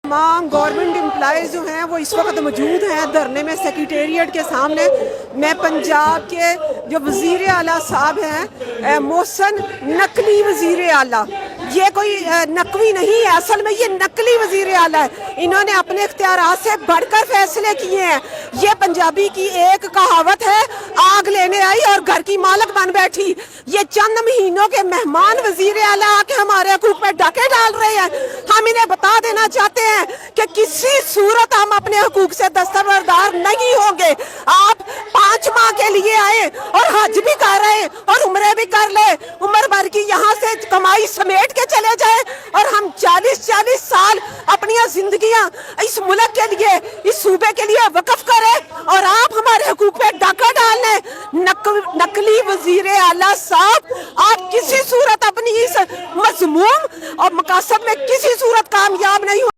तमाम government employees जो हैं वो इस वक्त मौजूद हैं धरने में सेक्रेटेरिएट के सामने। मैं पंजाब के जो वज़ीर आला साहब हैं मोहसिन नकली वज़ीर आला, ये कोई नकवी नहीं है, असल में ये नकली वज़ीर आला है। इन्होंने अपने इख्तियारात से बढ़कर फैसले किए हैं। ये पंजाबी की एक कहावत है, आग लेने आई और घर की मालक बन बैठी। ये चंद महीनों के मेहमान वज़ीर आला आके हमारे हकूक़ पे डाके डाल रहे हैं। हम इन्हें बता देना चाहते हैं कि किसी सूरत हम अपने हकूक़ से दस्तबरदार नहीं होंगे। आप 5 माह के लिए आए और हज भी कर रहे और उम्रे भी कर ले, उम्र भर की यहाँ से कमाई समेट के चले जाए और हम 40-40 साल अपनी जिंदगियां इस मुल्क के लिए, इस सूबे के लिए वक्फ करें और आप हमारे हकूक़ पे डाका डालने। नकली वज़ीर आला साहब, आप किसी सूरत अपनी इस मज़मूम और मकासद में किसी सूरत कामयाब नहीं हो।